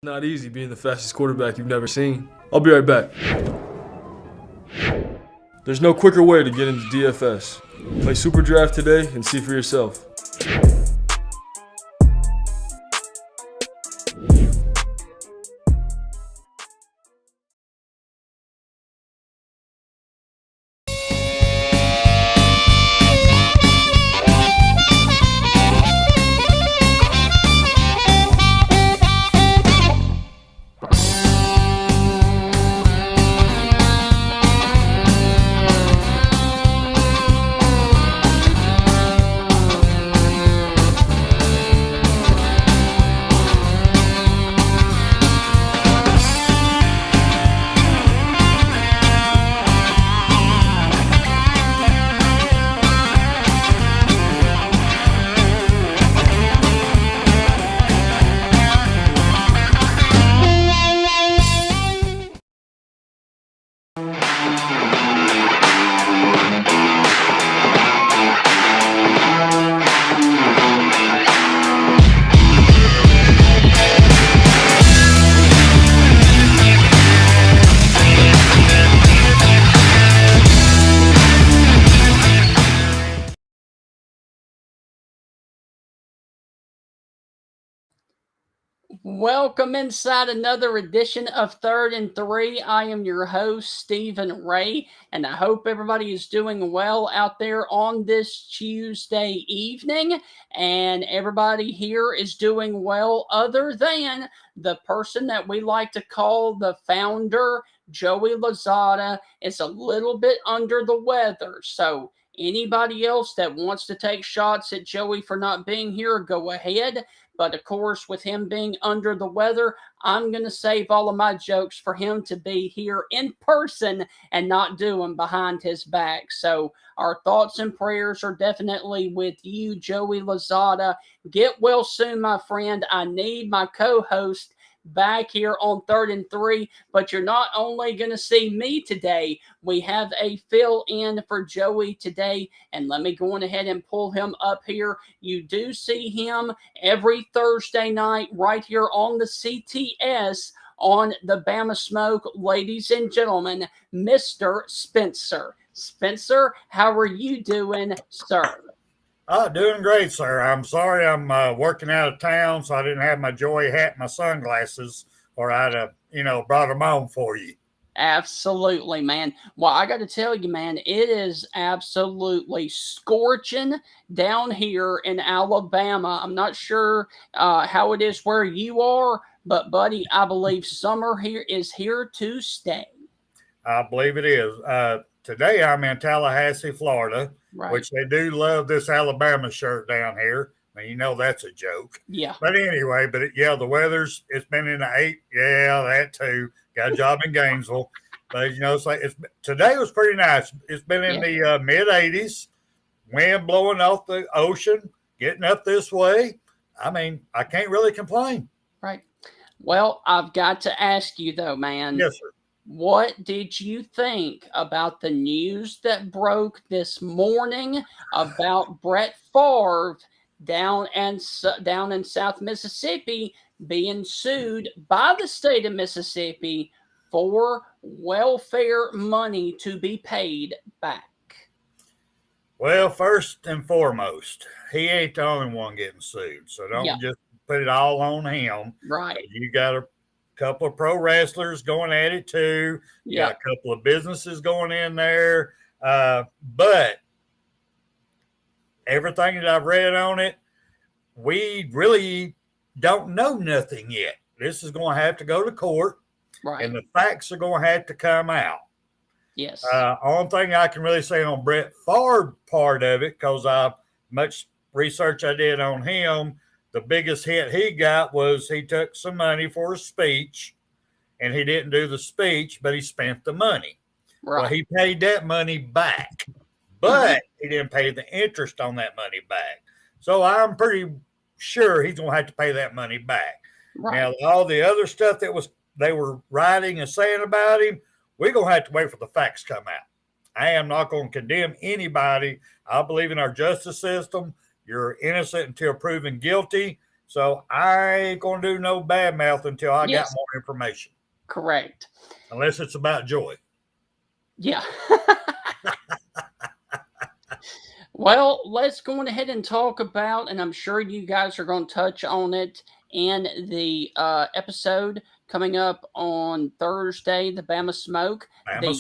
Not easy being the fastest quarterback you've never seen. I'll be right back. There's no quicker way to get into DFS. Play Super Draft today and see for yourself. Welcome inside another edition of Third and Three. I am your host, Stephen Ray, and I hope everybody is doing well out there on this Tuesday evening. And everybody here is doing well, other than the person that we like to call the founder, Joey Lozada, is a little bit under the weather. So anybody else that wants to take shots at Joey for not being here, go ahead. But of course, with him being under the weather, I'm going to save all of my jokes for him to be here in person and not do them behind his back. So our thoughts and prayers are definitely with you, Joey Lozada. Get well soon, my friend. I need my co-host back here on Third and Three, but you're not only going to see me today, we have a fill-in for Joey today, and let me go on ahead and pull him up here. You do see him every Thursday night right here on the CTS on the Bama Smoke. Ladies and gentlemen, Mr. Spencer. Spencer, how are you doing, sir? Doing great, sir. I'm sorry I'm working out of town, so I didn't have my Joey hat and my sunglasses, or I'd have, brought them on for you. Absolutely, man. Well, I got to tell you, man, it is absolutely scorching down here in Alabama. I'm not sure how it is where you are, but, buddy, I believe summer here is here to stay. I believe it is. Today I'm in Tallahassee, Florida, Right. which they do love this Alabama shirt down here. I mean, that's a joke. Yeah. But anyway, the weather's, it's been in the 8. Yeah, that too. Got a job in Gainesville. But, today was pretty nice. It's been in the mid-80s, wind blowing off the ocean, getting up this way. I mean, I can't really complain. Right. Well, I've got to ask you, though, man. Yes, sir. What did you think about the news that broke this morning about Bret Farve down in South Mississippi being sued by the state of Mississippi for welfare money to be paid back? Well, first and foremost, he ain't the only one getting sued, so don't just put it all on him. Right. You got a couple of pro wrestlers going at it too. You got a couple of businesses going in there. But everything that I've read on it, we really don't know nothing yet. This is going to have to go to court, right? And the facts are going to have to come out. Yes. Only thing I can really say on Bret Favre part of it, because much research I did on him, the biggest hit he got was he took some money for a speech, and he didn't do the speech, but he spent the money. Right. Well, he paid that money back, but he didn't pay the interest on that money back. So I'm pretty sure he's going to have to pay that money back. Right. Now, all the other stuff that they were writing and saying about him, we're going to have to wait for the facts to come out. I am not going to condemn anybody. I believe in our justice system. You're innocent until proven guilty. So I ain't going to do no bad mouth until I got more information. Correct. Unless it's about Joy. Yeah. Well, let's go ahead and talk about, and I'm sure you guys are going to touch on it in the episode coming up on Thursday, the Bama Smoke.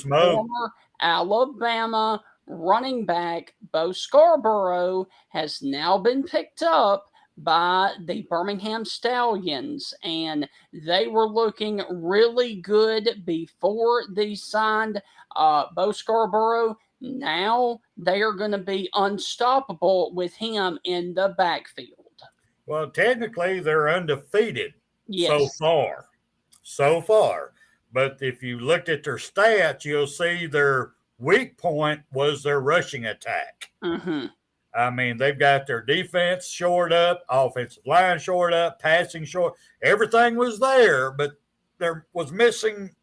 Former Alabama running back Bo Scarborough has now been picked up by the Birmingham Stallions, and they were looking really good before they signed Bo Scarborough. Now they are going to be unstoppable with him in the backfield. Well, technically, they're undefeated so far. But if you looked at their stats, you'll see their weak point was their rushing attack. Mm-hmm. I mean, they've got their defense shored up, offensive line shored up, passing short. Everything was there, but there was missing.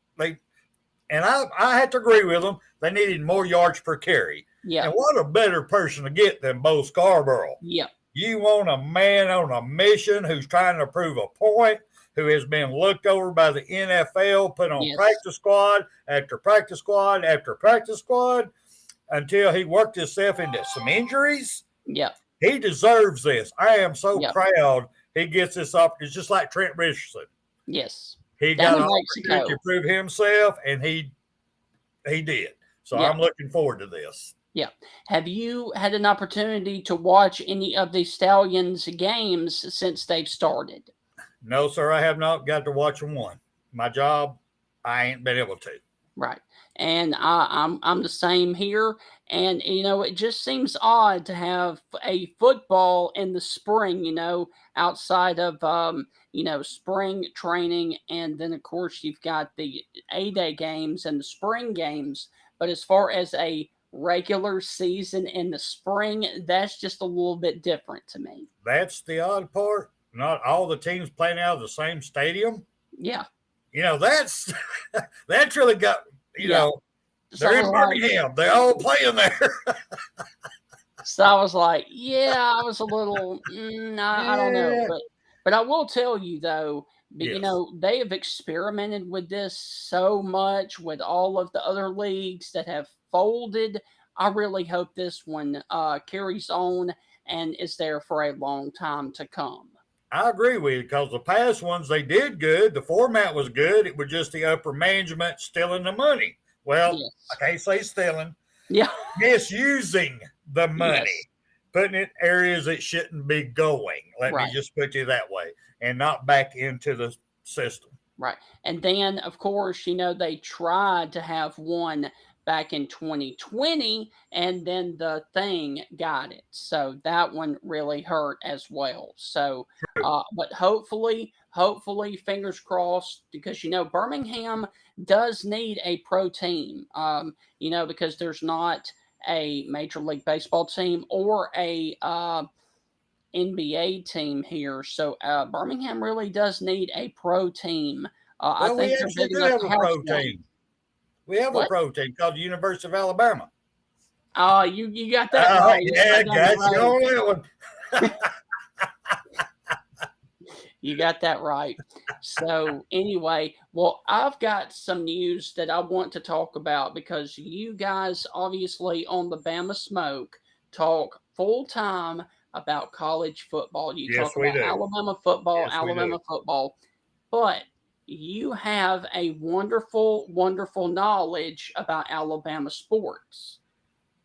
And I had to agree with them. They needed more yards per carry. Yeah. And what a better person to get than Bo Scarborough. Yeah. You want a man on a mission who's trying to prove a point, who has been looked over by the NFL, put on practice squad after practice squad after practice squad until he worked himself into some injuries. Yeah. He deserves this. I am so proud he gets this opportunity. It's just like Trent Richardson. Yes. He got an opportunity to prove himself, and he did. So I'm looking forward to this. Yeah. Have you had an opportunity to watch any of the Stallions games since they've started? No, sir. I have not got to watch one. My job, I ain't been able to. Right. And I'm the same here. And, it just seems odd to have a football in the spring, outside of, spring training. And then, of course, you've got the A-Day games and the spring games. But as far as a regular season in the spring, that's just a little bit different to me. That's the odd part. Not all the teams playing out of the same stadium. Yeah. That's really got, they're in Birmingham. They're all playing there. So I was like, I was a little, I don't know. But I will tell you, though, they have experimented with this so much with all of the other leagues that have folded. I really hope this one carries on and is there for a long time to come. I agree with you because the past ones, they did good. The format was good. It was just the upper management stealing the money. Well, I can't say stealing. Yeah. Misusing the money, putting it in areas it shouldn't be going. Let me just put it that way, and not back into the system. Right. And then, of course, they tried to have one back in 2020, and then the thing got it. So that one really hurt as well. So, but hopefully, fingers crossed, because, Birmingham does need a pro team, because there's not a Major League Baseball team or a NBA team here. So Birmingham really does need a pro team. I think we actually do have a pro team. We have a pro team called the University of Alabama. You got that right. Yeah, got you on that one. You got that right. So anyway, well, I've got some news that I want to talk about because you guys obviously on the Bama Smoke talk full time about college football. You talk about Alabama football, but you have a wonderful, wonderful knowledge about Alabama sports.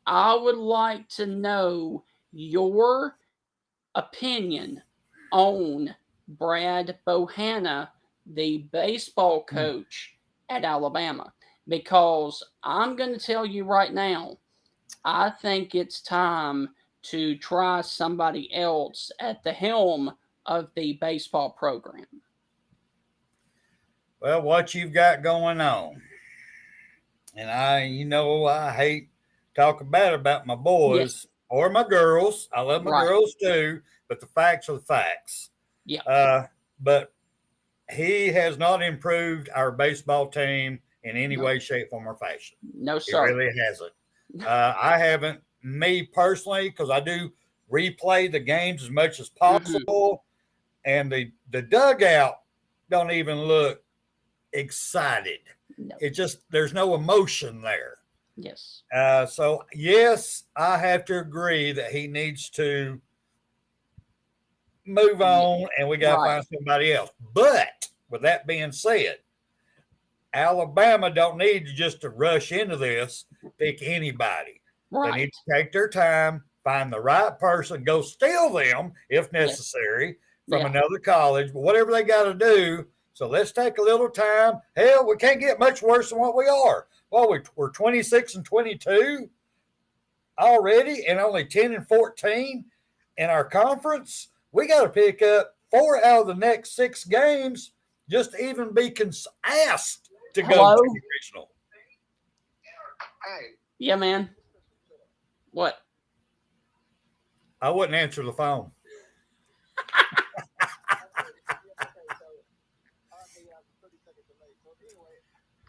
I would like to know your opinion on Brad Bohanna, the baseball coach at Alabama, because I'm going to tell you right now, I think it's time to try somebody else at the helm of the baseball program. Well, what you've got going on, and I hate talking bad about my boys or my girls. I love my girls too, but the facts are the facts. Yeah. But he has not improved our baseball team in any way, shape, form, or fashion. No, sir. It really hasn't. I haven't, me personally, because I do replay the games as much as possible. and the dugout don't even look excited. No. It just, there's no emotion there. Yes. So yes, I have to agree that he needs to move on, and we got to find somebody else. But with that being said, Alabama don't need to rush into this, pick anybody. They need to take their time, find the right person, go steal them if necessary from another college, but whatever they got to do. So let's take a little time. Hell, we can't get much worse than what we are. Well, we're 26-22 already, and only 10-14 in our conference. We got to pick up 4 out of the next 6 games just to even be asked to go to the regional. Hey. Yeah, man. What? I wouldn't answer the phone.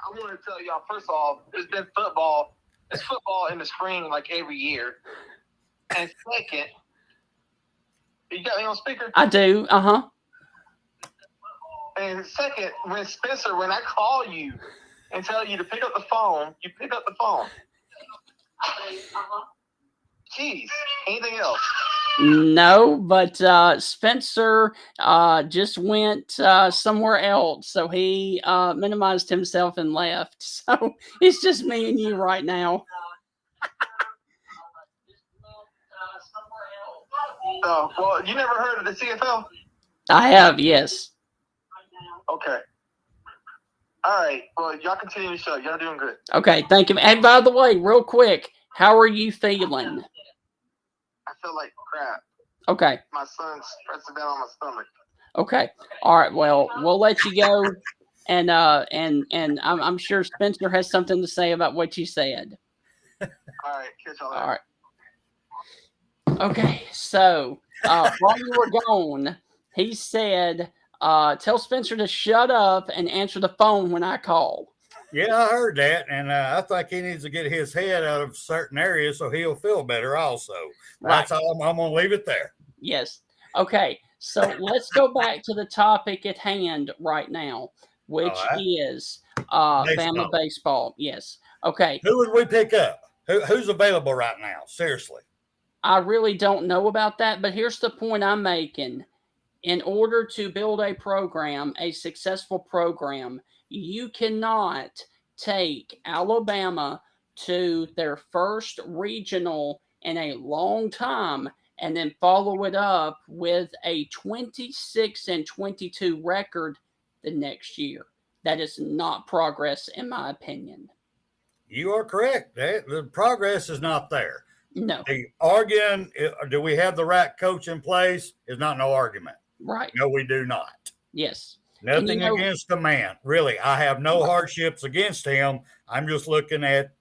I want to tell y'all, first off, it's been football. It's football in the spring like every year. And second, you got me on speaker? I do. Uh-huh. And second, when I call you and tell you to pick up the phone, you pick up the phone. Jeez, anything else? No, but Spencer just went somewhere else, so he minimized himself and left. So it's just me and you right now. Oh, well, you never heard of the CFL? I have, yes. Okay. All right. Well, y'all continue the show. Y'all doing good. Okay, thank you. And by the way, real quick, how are you feeling? I feel like crap. Okay. My son's pressing down on my stomach. Okay. All right. Well, we'll let you go, and I'm sure Spencer has something to say about what you said. All right. Catch y'all later. All right. Okay. So while you were gone, he said, "Tell Spencer to shut up and answer the phone when I call." Yeah, I heard that, and I think he needs to get his head out of certain areas so he'll feel better also. Right. That's all. I'm going to leave it there. Yes. Okay, so let's go back to the topic at hand right now, which is Bama baseball. Yes. Okay. Who would we pick up? Who's available right now? Seriously. I really don't know about that, but here's the point I'm making. In order to build a program, a successful program, you cannot take Alabama to their first regional in a long time and then follow it up with a 26-22 record the next year. That is not progress, in my opinion. You are correct. The progress is not there. No. The argument, do we have the right coach in place, is not no argument. Right. No, we do not. Yes. Nothing against the man. Really, I have no hardships against him. I'm just looking at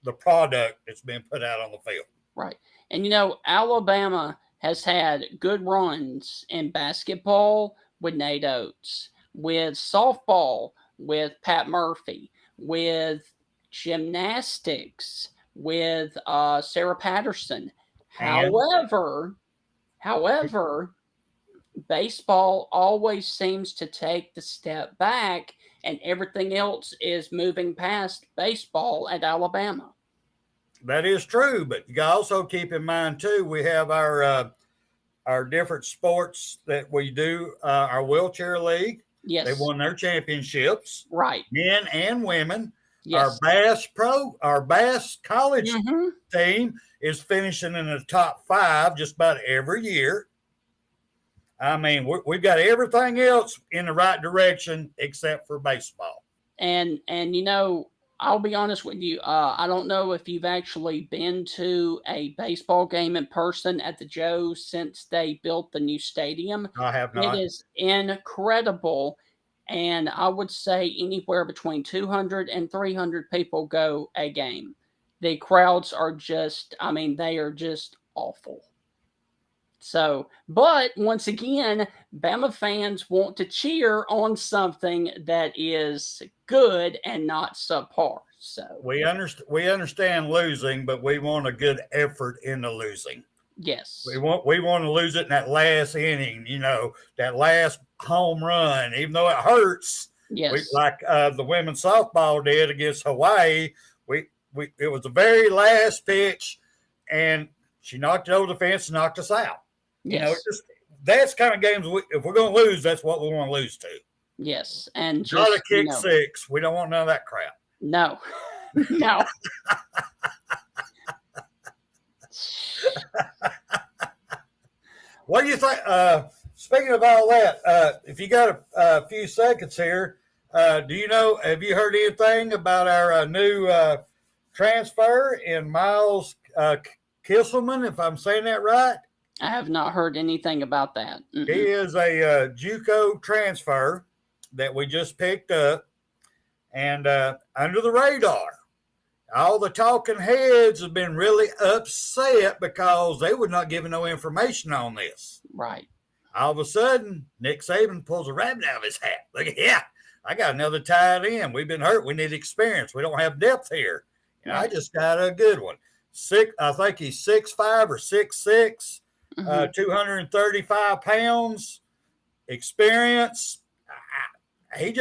the product that's been put out on the field. Right. And, Alabama has had good runs in basketball with Nate Oates, with softball with Pat Murphy, with gymnastics with Sarah Patterson. However, baseball always seems to take the step back, and everything else is moving past baseball at Alabama. That is true, but you also keep in mind too, we have our different sports that we do. Our wheelchair league, yes, they won their championships, right? Men and women. Yes. Our Bass college team is finishing in the top 5 just about every year. I mean, we've got everything else in the right direction except for baseball. And I'll be honest with you. I don't know if you've actually been to a baseball game in person at the Joe since they built the new stadium. I have not. It is incredible. And I would say anywhere between 200 and 300 people go a game. The crowds are they are just awful. So, but once again, Bama fans want to cheer on something that is good and not subpar. So we understand losing, but we want a good effort in the losing. Yes. We want to lose it in that last inning, that last home run, even though it hurts. Yes. Like the women's softball did against Hawaii. It was the very last pitch, and she knocked it over the fence and knocked us out. Yes. That's kind of games. If we're going to lose, that's what we want to lose to. Yes, and just gotta kick 6. We don't want none of that crap. No, no. What do you think? Speaking of all that, if you got a few seconds here, have you heard anything about our new transfer in Miles Kisselman, if I'm saying that right? I have not heard anything about that. Mm-mm. He is a JUCO transfer that we just picked up, and under the radar. All the talking heads have been really upset because they were not giving no information on this. Right. All of a sudden, Nick Saban pulls a rabbit out of his hat. Look at I got another tight end. We've been hurt. We need experience. We don't have depth here. And I just got a good one. I think he's 6'5" or 6'6", 235 pounds, experience. I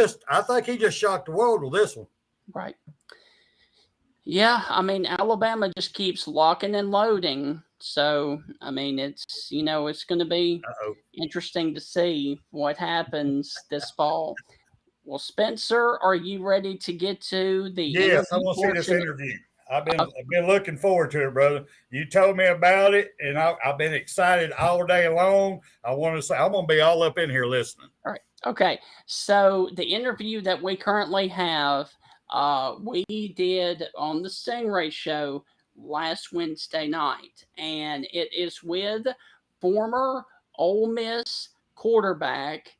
think he just shocked the world with this one. Right. Yeah, I mean, Alabama just keeps locking and loading. So, I mean, it's going to be interesting to see what happens this fall. Well, Spencer, are you ready to get to the Yes, I want to see this interview. I've been looking forward to it, brother. You told me about it, and I've been excited all day long. I want to say I'm going to be all up in here listening. All right. Okay. So the interview that we currently have, we did on the Stingray Show last Wednesday night, and it is with former Ole Miss quarterback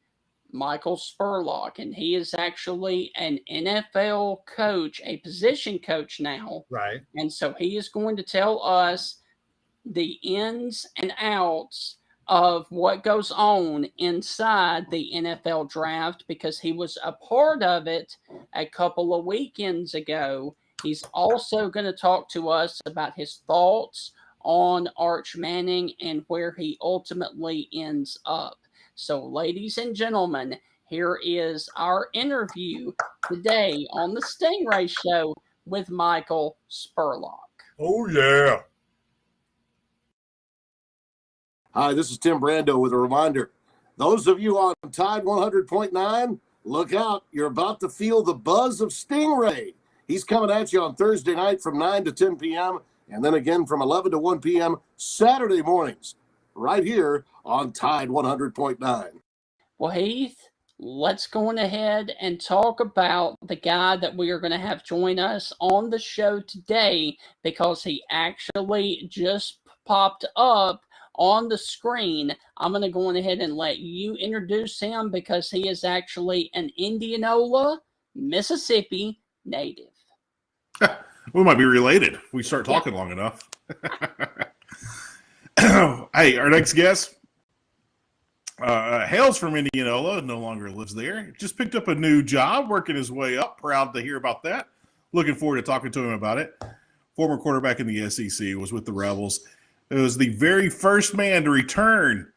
Michael Spurlock, and he is actually an NFL coach, a position coach now. Right. And so he is going to tell us the ins and outs of what goes on inside the NFL draft, because he was a part of it a couple of weekends ago. He's also going to talk to us about his thoughts on Arch Manning and where he ultimately ends up. So, ladies and gentlemen, here is our interview today on the Stingray Show with Michael Spurlock. Oh, yeah. Hi, this is Tim Brando with a reminder. Those of you on Tide 100.9, look out. You're about to feel the buzz of Stingray. He's coming at you on Thursday night from 9 to 10 p.m. and then again from 11 to 1 p.m. Saturday mornings, right here on Tide 100.9. Well, Heath, let's go on ahead and talk about the guy that we are going to have join us on the show today, because he actually just popped up on the screen. I'm going to go on ahead and let you introduce him, because he is actually an Indianola, Mississippi native. We might be related if we start talking long enough. Hey, our next guest hails from Indianola, no longer lives there. Just picked up a new job, working his way up. Proud to hear about that. Looking forward to talking to him about it. Former quarterback in the SEC, was with the Rebels. It was the very first man to return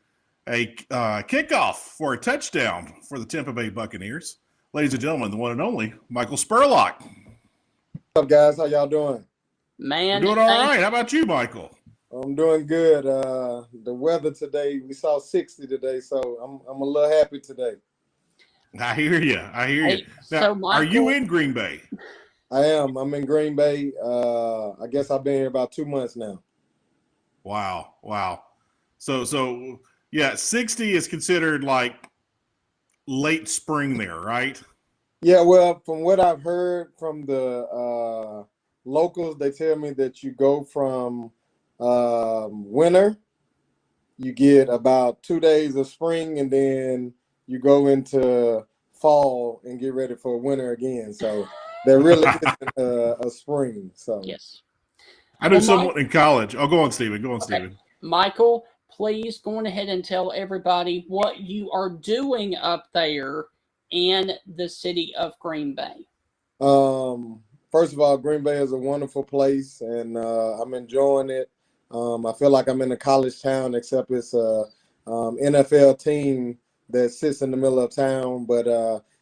a kickoff for a touchdown for the Tampa Bay Buccaneers. Ladies and gentlemen, the one and only Michael Spurlock. What's up, guys? How y'all doing? Man, we're doing all right. How about you, Michael? I'm doing good. The weather today, we saw 60 today, so I'm a little happy today. I hear you. Now, so Michael, are you in Green Bay? I am. I'm in Green Bay. I guess I've been here about 2 months now. Wow. So yeah, 60 is considered like late spring there, right? Yeah, well, from what I've heard from the locals, they tell me that you go from winter, you get about 2 days of spring, and then you go into fall and get ready for winter again. So there really isn't a spring. So yes. I knew someone in college. Oh, go on, Stephen. Stephen. Michael, please go on ahead and tell everybody what you are doing up there in the city of Green Bay. First of all, Green Bay is a wonderful place, and I'm enjoying it. I feel like I'm in a college town, except it's a NFL team that sits in the middle of town. But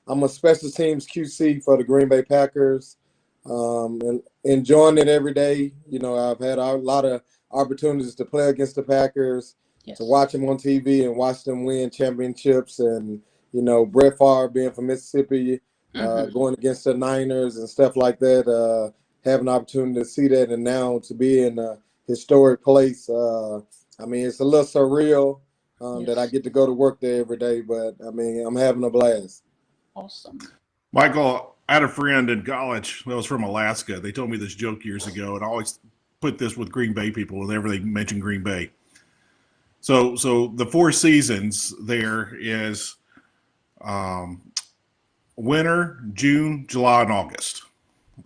I'm a special teams QC for the Green Bay Packers, and enjoying it every day. You know, I've had a lot of opportunities to play against the Packers, to watch them on TV and watch them win championships. And, you know, Bret Farve being from Mississippi, going against the Niners and stuff like that, have an opportunity to see that, and now to be in a historic place. I mean, it's a little surreal that I get to go to work there every day, but I mean, I'm having a blast. Awesome. Michael, I had a friend in college that was from Alaska. They told me this joke years ago, and I always put this with Green Bay people whenever they mention Green Bay. So the 4 seasons there is winter, June, July, and August.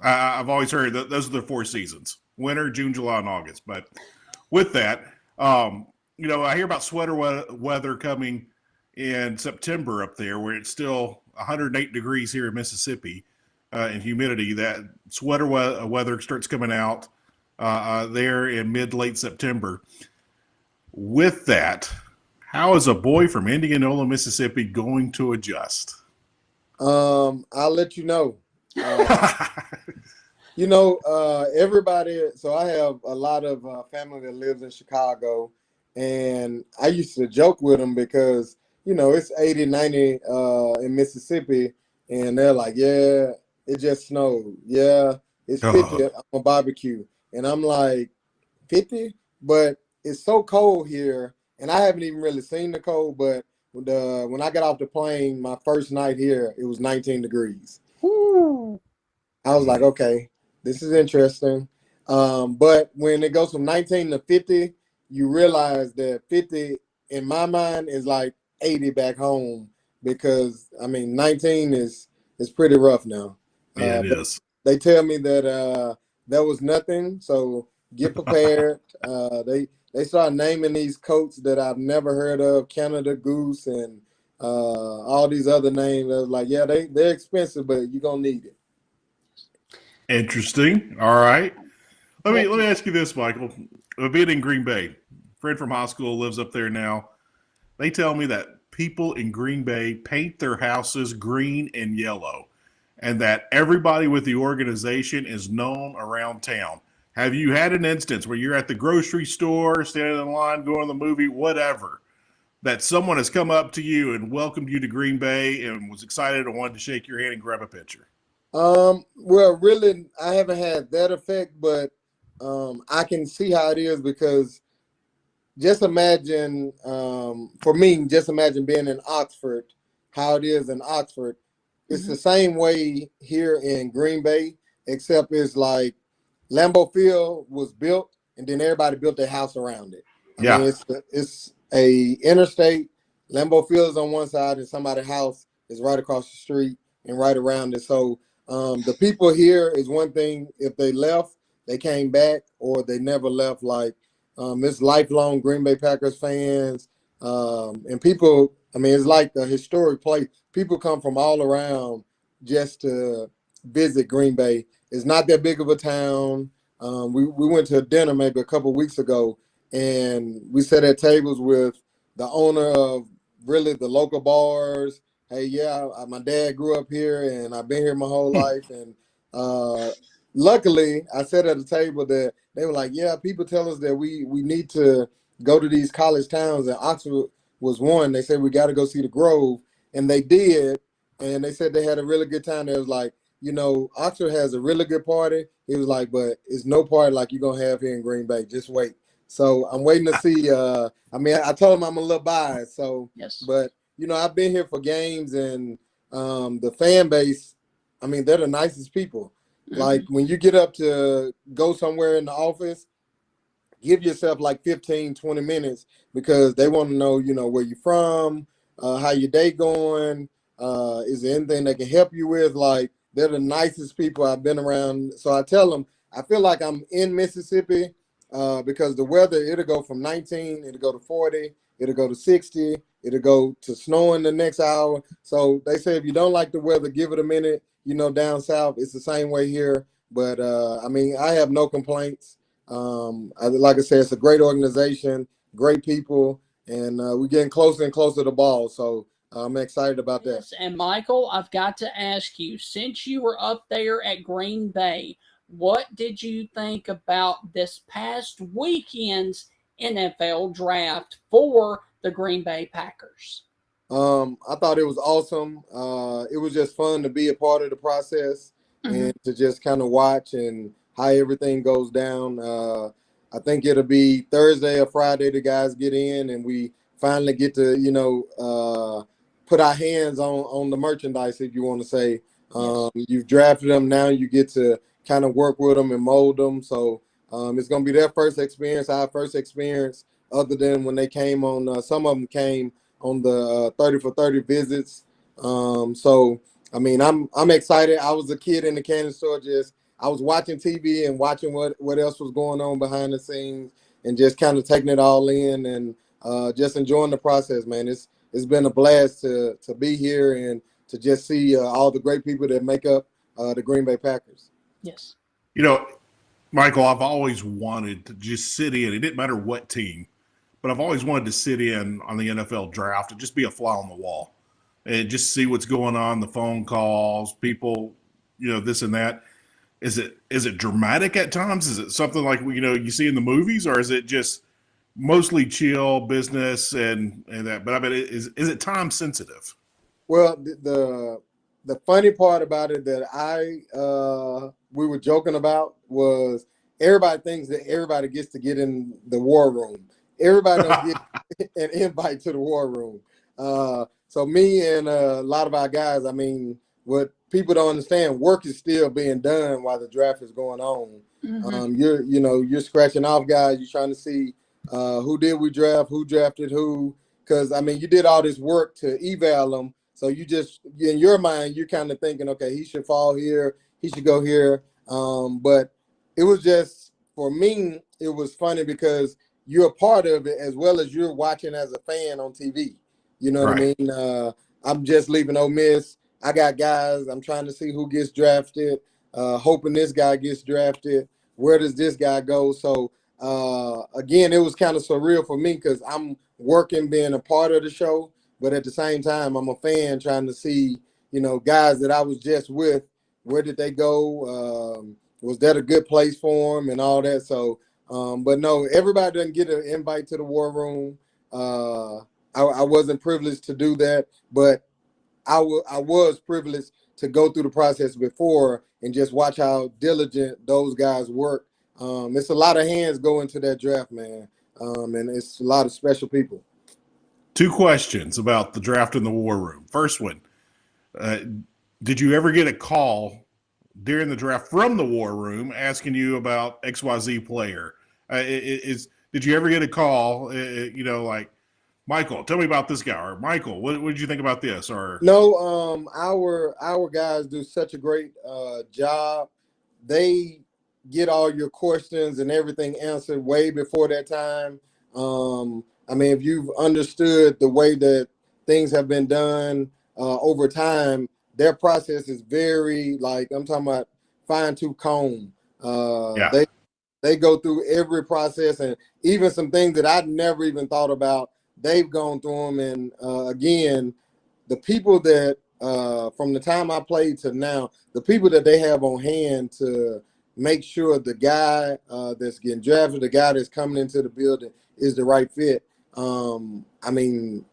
I've always heard that those are the 4 seasons: winter, June, July, and August. But with that, you know, I hear about sweater weather coming in September up there, where it's still 108 degrees here in Mississippi, and humidity. That sweater weather starts coming out there in mid-late September. With that, how is a boy from Indianola, Mississippi going to adjust? I'll let you know. You know, everybody, so I have a lot of family that lives in Chicago, and I used to joke with them because, you know, it's 80, 90 in Mississippi, and they're like, yeah, it just snowed. Yeah, it's 50 on a barbecue. And I'm like, 50? But it's so cold here, and I haven't even really seen the cold, but when I got off the plane, my first night here, it was 19 degrees. Ooh. I was like, okay, this is interesting. But when it goes from 19 to 50, you realize that 50, in my mind, is like 80 back home, because, I mean, 19 is pretty rough now. Yeah, it is. They tell me that that was nothing, so get prepared. They start naming these coats that I've never heard of, Canada Goose and all these other names. I was like, yeah, they're expensive, but you're going to need it. Interesting. All right. Let me ask you this, Michael. Being in Green Bay, friend from high school lives up there now. They tell me that people in Green Bay paint their houses green and yellow, and that everybody with the organization is known around town. Have you had an instance where you're at the grocery store, standing in line, going to the movie, whatever, that someone has come up to you and welcomed you to Green Bay and was excited and wanted to shake your hand and grab a picture? Well, really, I haven't had that effect, but I can see how it is, because just imagine, for me, just imagine being in Oxford, how it is in Oxford. It's the same way here in Green Bay, except it's like Lambeau Field was built, and then everybody built their house around it. I mean, it's a interstate. Lambeau Field is on one side, and somebody's house is right across the street and right around it. So the people here is one thing. If they left, they came back, or they never left. Like, it's lifelong Green Bay Packers fans, and people. I mean, it's like a historic place. People come from all around just to visit Green Bay. It's not that big of a town. We went to a dinner maybe a couple of weeks ago, and we sat at tables with the owner of really the local bars. Hey, yeah, my dad grew up here, and I've been here my whole life. And luckily, I sat at a table that they were like, yeah, people tell us that we need to go to these college towns, and Oxford was one. They said we got to go see the Grove, and they did. And they said they had a really good time. They was like, you know, Oxford has a really good party. He was like, but it's no party like you're going to have here in Green Bay. Just wait. So I'm waiting to see. I mean, I told him I'm a little biased. So, but, you know, I've been here for games, and the fan base, I mean, they're the nicest people. Like, when you get up to go somewhere in the office, give yourself like 15, 20 minutes, because they want to know, you know, where you're from, how your day going, is there anything they can help you with? Like, they're the nicest people I've been around. So I tell them, I feel like I'm in Mississippi, because the weather, it'll go from 19, it'll go to 40, it'll go to 60, it'll go to snowing the next hour. So they say if you don't like the weather, give it a minute. You know, down south, it's the same way here. But, I mean, I have no complaints. Like I said, it's a great organization, great people, and we're getting closer and closer to the ball. So I'm excited about that. Yes, and Michael, I've got to ask you, since you were up there at Green Bay, what did you think about this past weekend's NFL draft for the Green Bay Packers? I thought it was awesome. It was just fun to be a part of the process and to just kind of watch and how everything goes down. I think it'll be Thursday or Friday the guys get in and we finally get to, put our hands on the merchandise, if you want to say. You've drafted them, now you get to kind of work with them and mold them. So it's going to be their first experience, our first experience, other than when they came on, some of them came on the 30 for 30 visits. So, I mean, I'm excited. I was a kid in the candy store, I was watching TV and watching what else was going on behind the scenes and just kind of taking it all in and just enjoying the process, man. It's been a blast to be here and to just see all the great people that make up the Green Bay Packers. Yes. Michael, I've always wanted to just sit in. It didn't matter what team, but I've always wanted to sit in on the NFL draft and just be a fly on the wall and just see what's going on, the phone calls, people, this and that. Is it dramatic at times? Is it something like, you see in the movies, or is it just mostly chill business and that? But I mean, is it time sensitive? Well, the funny part about it that we were joking about was everybody thinks that everybody gets to get in the war room. Everybody don't get an invite to the war room. So me and a lot of our guys, I mean, what people don't understand, work is still being done while the draft is going on. You're scratching off guys. You're trying to see who did we draft, who drafted who, because I mean, you did all this work to eval them. So you just, in your mind, you're kind of thinking, okay, he should fall here, he should go here. But it was just, for me, it was funny because you're a part of it as well as you're watching as a fan on TV. You know what I mean? I'm just leaving Ole Miss. I got guys. I'm trying to see who gets drafted, hoping this guy gets drafted. Where does this guy go? So, again, it was kind of surreal for me because I'm working, being a part of the show. But at the same time, I'm a fan trying to see, guys that I was just with, where did they go? Was that a good place for them and all that? So, but no, everybody doesn't get an invite to the war room. I wasn't privileged to do that, but I was privileged to go through the process before and just watch how diligent those guys work. It's a lot of hands go into that draft, man, and it's a lot of special people. 2 questions about the draft in the war room. First one, did you ever get a call during the draft from the war room asking you about XYZ player? Did you ever get a call, like, Michael, tell me about this guy, or Michael, what did you think about this? Or no, our guys do such a great job. They get all your questions and everything answered way before that time. I mean, if you've understood the way that things have been done over time, their process is very, like, I'm talking about fine-tooth comb. They go through every process, and even some things that I'd never even thought about, they've gone through them. And again, the people that from the time I played to now, the people that they have on hand to make sure the guy that's getting drafted, the guy that's coming into the building is the right fit. I mean,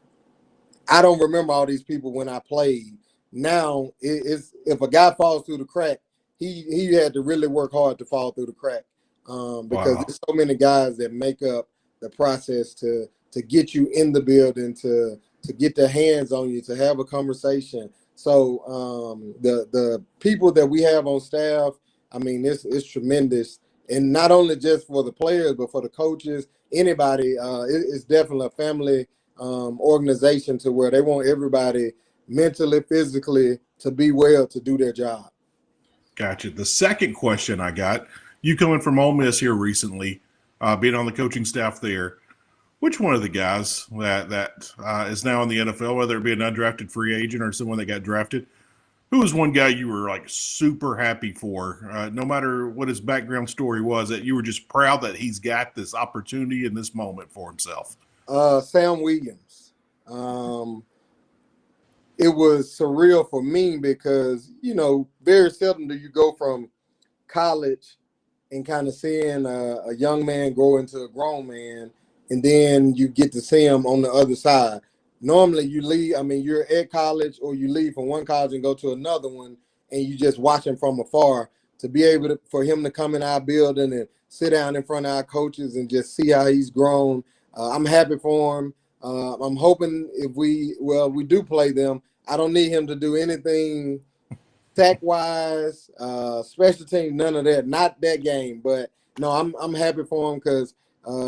I don't remember all these people when I played. Now, it's if a guy falls through the crack, he had to really work hard to fall through the crack because there's so many guys that make up the process to get you in the building, to get their hands on you, to have a conversation. So the people that we have on staff, I mean, it's tremendous. And not only just for the players, but for the coaches, anybody, it's definitely a family organization to where they want everybody mentally, physically to be well, to do their job. Gotcha. The second question I got, you coming from Ole Miss here recently, being on the coaching staff there, which one of the guys that is now in the NFL, whether it be an undrafted free agent or someone that got drafted, Who was one guy you were like super happy for, no matter what his background story was, that you were just proud that he's got this opportunity in this moment for himself? Sam Williams. It was surreal for me because, very seldom do you go from college and kind of seeing a young man grow into a grown man, and then you get to see him on the other side. Normally you leave, you're at college or you leave from one college and go to another one, and you just watch him from afar. To be able to, for him to come in our building and sit down in front of our coaches and just see how he's grown, I'm happy for him. I'm hoping if we do play them, I don't need him to do anything sack-wise, special teams, none of that. Not that game, but no, I'm happy for him because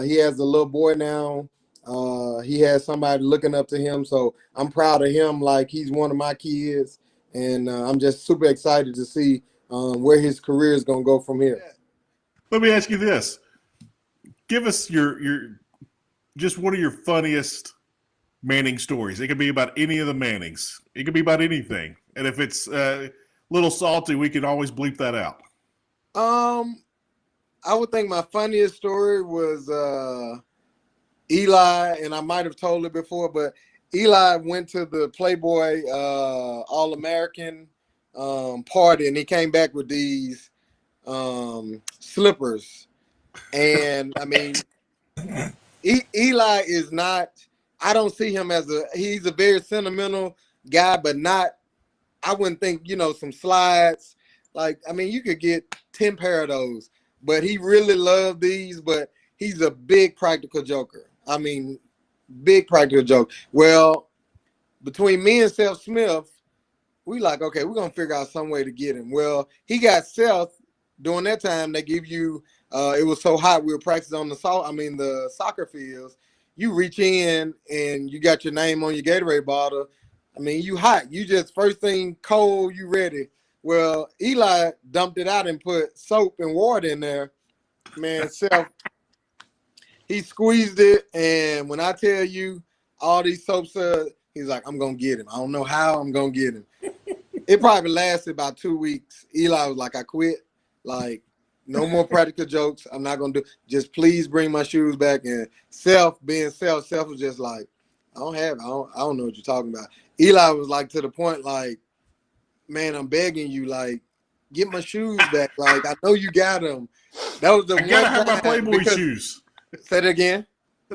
he has a little boy now. He has somebody looking up to him, so I'm proud of him like he's one of my kids, and I'm just super excited to see where his career is going to go from here. Let me ask you this. Give us your just one of your funniest Manning stories. It could be about any of the Mannings. It could be about anything. And if it's a little salty, we can always bleep that out. I would think my funniest story was Eli, and I might have told it before, but Eli went to the Playboy All-American party, and he came back with these slippers. And, Eli is not – I don't see him as he's a very sentimental guy, but not – I wouldn't think, some slides. Like, you could get 10 pair of those, but he really loved these, but he's a big practical joker. Big practical joke. Well, between me and Seth Smith, we like, okay, we're going to figure out some way to get him. Well, he got Seth during that time. They give you, it was so hot, we were practicing on the soccer fields. You reach in and you got your name on your Gatorade bottle. You hot. You just first thing cold, you ready. Well, Eli dumped it out and put soap and water in there. Man, Seth, he squeezed it, and when I tell you all these soaps, he's like, I'm going to get him. I don't know how I'm going to get him. It probably lasted about 2 weeks. Eli was like, I quit. Like, no more practical jokes. I'm not going to do – just please bring my shoes back. And Self was just like, I don't know what you're talking about. Eli was like to the point like, man, I'm begging you, like, get my shoes back. Like, I know you got them. That was the one time. I got to have my Playboy shoes. Say it again.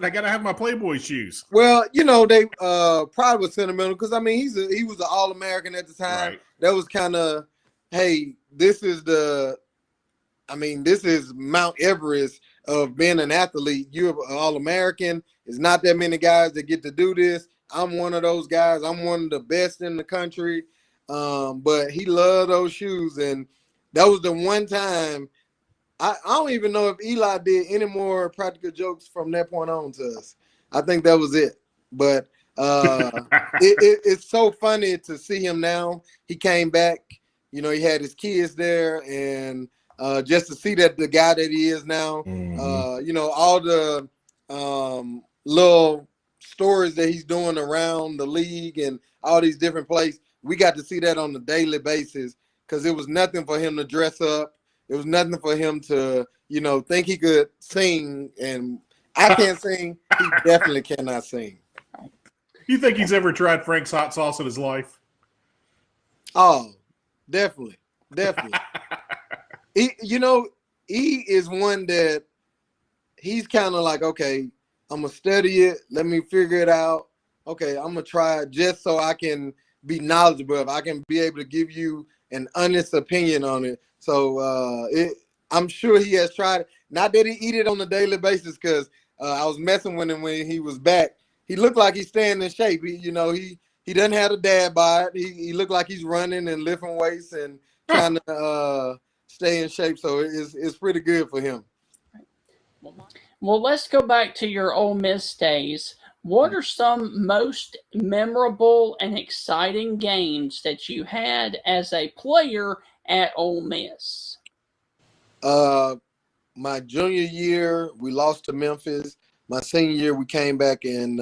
I got to have my Playboy shoes. Well, they probably was sentimental because, he was an All-American at the time. Right. That was kind of, hey, this is Mount Everest of being an athlete. You're an All-American. There's not that many guys that get to do this. I'm one of those guys. I'm one of the best in the country. But he loved those shoes, and that was the one time. I don't even know if Eli did any more practical jokes from that point on to us. I think that was it. But it's so funny to see him now. He came back. He had his kids there, and just to see that the guy that he is now, all the little stories that he's doing around the league and all these different places, we got to see that on a daily basis because it was nothing for him to dress up. It was nothing for him to, think he could sing. And I can't sing. He definitely cannot sing. You think he's ever tried Frank's hot sauce in his life? Oh, definitely. He is one that he's kind of like, okay, I'm going to study it. Let me figure it out. Okay, I'm going to try it just so I can be knowledgeable of. I can be able to give you an honest opinion on it. So I'm sure he has tried it. Not that he eat it on a daily basis because I was messing with him when he was back. He looked like he's staying in shape. He doesn't have a dad bod. He looked like he's running and lifting weights and trying to stay in shape. So it's pretty good for him. Well, let's go back to your Ole Miss days. What are some most memorable and exciting games that you had as a player at Ole Miss? My junior year, we lost to Memphis. My senior year, we came back and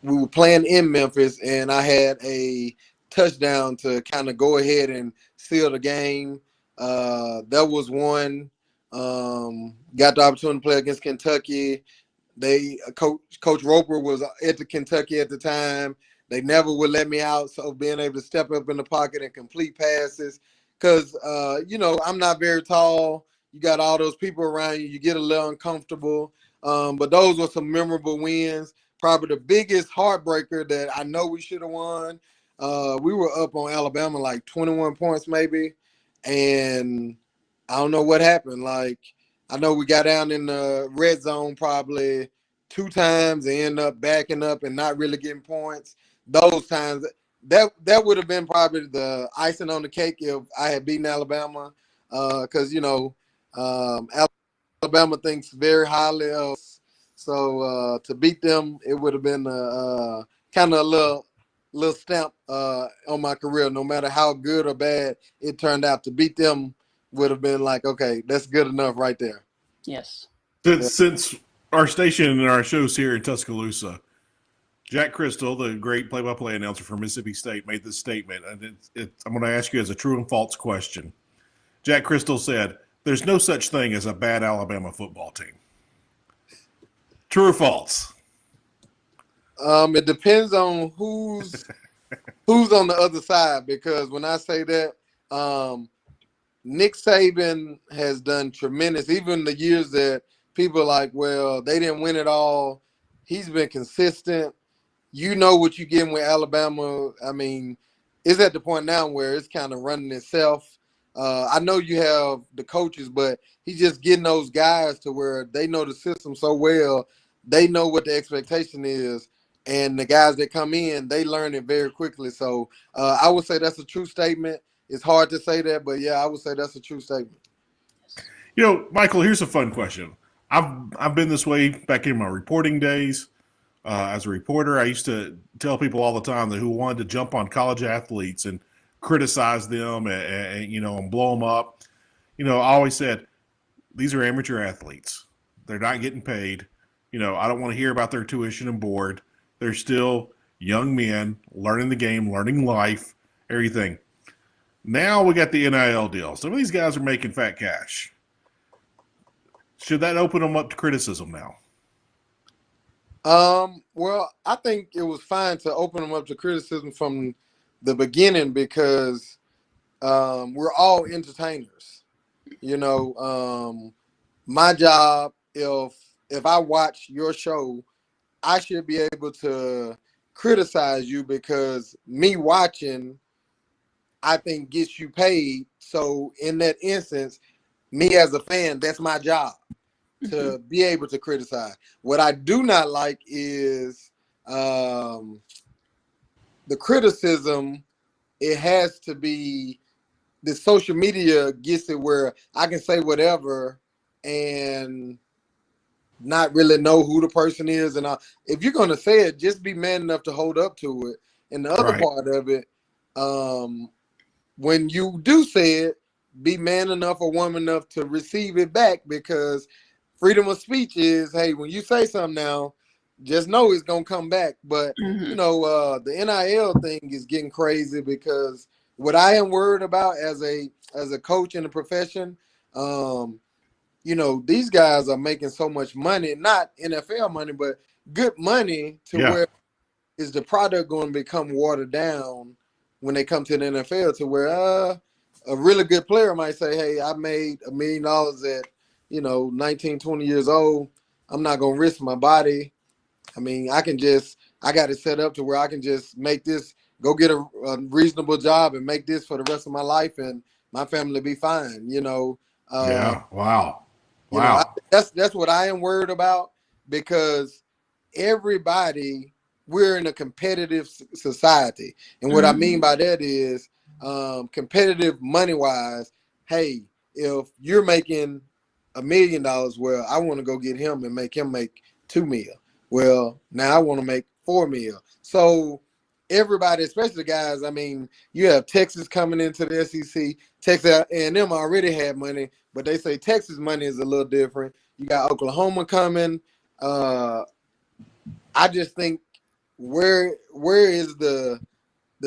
we were playing in Memphis, and I had a touchdown to kind of go ahead and seal the game. That was one. Got the opportunity to play against Kentucky. Coach Roper was at the Kentucky at the time. They never would let me out, so being able to step up in the pocket and complete passes, because I'm not very tall. You got all those people around you. You get a little uncomfortable. But those were some memorable wins. Probably the biggest heartbreaker that I know we should have won. We were up on Alabama like 21 points maybe, and I don't know what happened. Like, I know we got down in the red zone probably 2 times and end up backing up and not really getting points. Those times, that would have been probably the icing on the cake if I had beaten Alabama, because Alabama thinks very highly of us. So to beat them, it would have been kind of a little stamp on my career. No matter how good or bad it turned out, to beat them would have been like, okay, that's good enough right there. Yes. Since our station and our shows here in Tuscaloosa, Jack Crystal, the great play-by-play announcer for Mississippi State, made this statement, and I'm going to ask you as a true and false question. Jack Crystal said, "There's no such thing as a bad Alabama football team." True or false? It depends on who's on the other side, because when I say that, Nick Saban has done tremendous. Even the years that people are like, well, they didn't win it all, he's been consistent. You know what you're getting with Alabama. I mean, it's at the point now where it's kind of running itself. I know you have the coaches, but he's just getting those guys to where they know the system so well. They know what the expectation is. And the guys that come in, they learn it very quickly. So I would say that's a true statement. It's hard to say that, but yeah, I would say that's a true statement. Michael, here's a fun question. I've been this way back in my reporting days. As a reporter, I used to tell people all the time that who wanted to jump on college athletes and criticize them and blow them up. I always said, these are amateur athletes. They're not getting paid. I don't want to hear about their tuition and board. They're still young men learning the game, learning life, everything. Now we got the NIL deal. Some of these guys are making fat cash. Should that open them up to criticism now? Well, I think it was fine to open them up to criticism from the beginning, because we're all entertainers. My job, if I watch your show, I should be able to criticize you, because me watching, I think, gets you paid. So in that instance, me as a fan, that's my job, to be able to criticize. What I do not like is the criticism. It has to be, the social media gets it where I can say whatever and not really know who the person is. And if you're going to say it, just be man enough to hold up to it. And the other part of it, when you do say it, be man enough or woman enough to receive it back, because freedom of speech is, hey, when you say something now, just know it's going to come back. But, the NIL thing is getting crazy, because what I am worried about as a coach in the profession, these guys are making so much money, not NFL money, but good money, to where is the product going to become watered down when they come to the NFL, to where a really good player might say, hey, I made $1 million at 19, 20 years old. I'm not going to risk my body. I mean, I got it set up to where I can just make this, go get a reasonable job and make this for the rest of my life, and my family be fine, Wow. That's what I am worried about, because we're in a competitive society. And what I mean by that is competitive money-wise. Hey, if you're making $1 million, well, I want to go get him and make him make $2 million. Well, now I want to make $4 million. So everybody, especially the guys, I mean, you have Texas coming into the SEC. Texas A&M already had money, but they say Texas money is a little different. You got Oklahoma coming. I just think where is the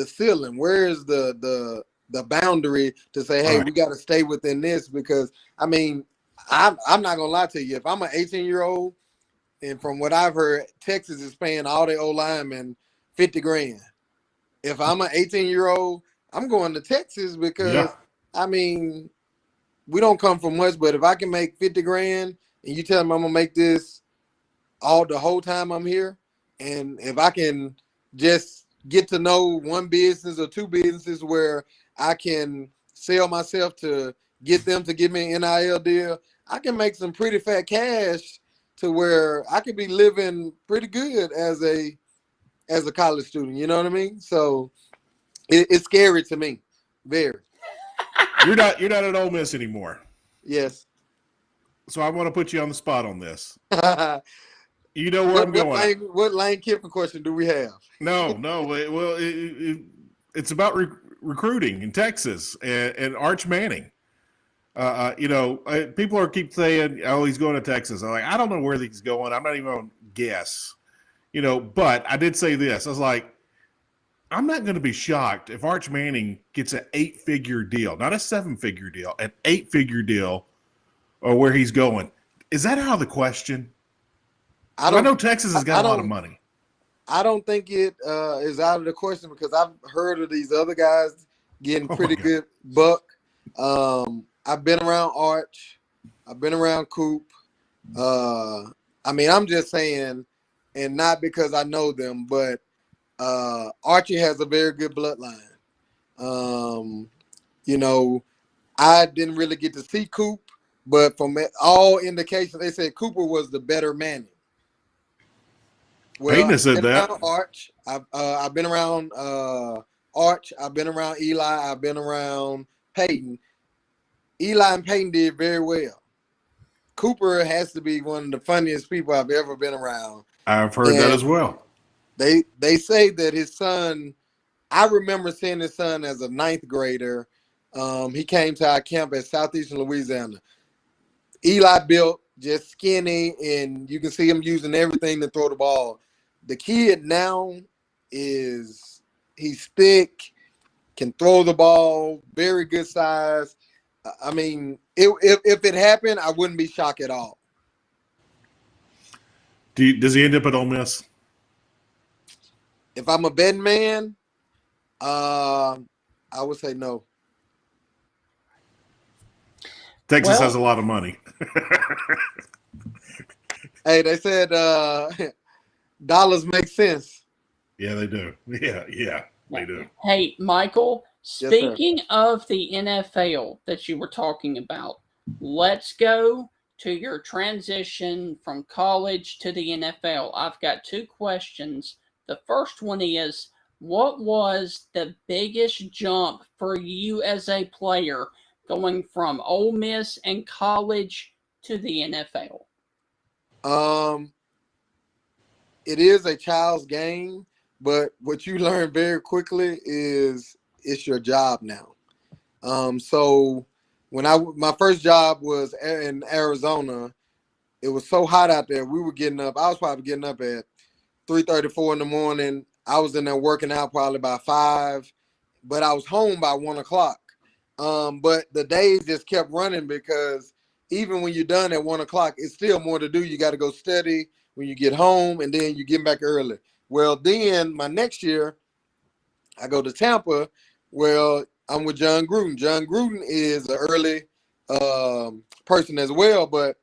ceiling? Where is the boundary to say, hey, we got to stay within this? Because I mean, I'm not gonna lie to you. If I'm an 18-year-old, and from what I've heard, Texas is paying all the O linemen $50 grand. If I'm an 18-year-old, I'm going to Texas because I mean, we don't come from much, but if I can make 50 grand and you tell me I'm gonna make this the whole time I'm here, and if I can just get to know one business or two businesses where I can sell myself to get them to give me an NIL deal, I can make some pretty fat cash to where I could be living pretty good as a college student. You know what I mean? So it's scary to me, very. You're not at Ole Miss anymore. Yes. So I want to put you on the spot on this. You know where I'm going. What Lane Kiffin question do we have? No. Well, it's about recruiting in Texas and Arch Manning. People keep saying, "Oh, he's going to Texas." I'm like, I don't know where he's going. I'm not even going to guess. But I did say this. I was like, I'm not going to be shocked if Arch Manning gets an 8-figure deal, not a 7-figure deal, an 8-figure deal, or where he's going. Is that out of the question? I know Texas has got a lot of money. I don't think it is out of the question because I've heard of these other guys getting pretty good buck. I've been around Arch. I've been around Coop. I mean, I'm just saying, and not because I know them, but Archie has a very good bloodline. I didn't really get to see Coop, but from all indications, they said Cooper was the better Manning. Well, Peyton said that. Arch. I've been around Arch. I've been around Eli. I've been around Peyton. Eli and Peyton did very well. Cooper has to be one of the funniest people I've ever been around. I've heard that as well. They say that his son, I remember seeing his son as a 9th grader. He came to our camp at Southeastern Louisiana. Eli built, just skinny, and you can see him using everything to throw the ball. The kid now he's thick, can throw the ball, very good size. I mean, if it happened, I wouldn't be shocked at all. Does he end up at Ole Miss? If I'm a betting man, I would say no. Texas has a lot of money. Hey, they said dollars make sense. Yeah, they do. Yeah, they do. Hey, Michael, speaking of the NFL that you were talking about, let's go to your transition from college to the NFL. I've got 2 questions. The first one is, what was the biggest jump for you as a player going from Ole Miss and college to the NFL? It is a child's game, but what you learn very quickly is it's your job now. So when my first job was in Arizona, it was so hot out there. We were getting up. I was probably getting up at 3:34 in the morning. I was in there working out probably by 5, but I was home by 1 o'clock. But the days just kept running because even when you're done at 1 o'clock, it's still more to do. You got to go study when you get home, and then you get back early. Well, then my next year, I go to Tampa. Well, I'm with John Gruden. John Gruden is an early person as well, but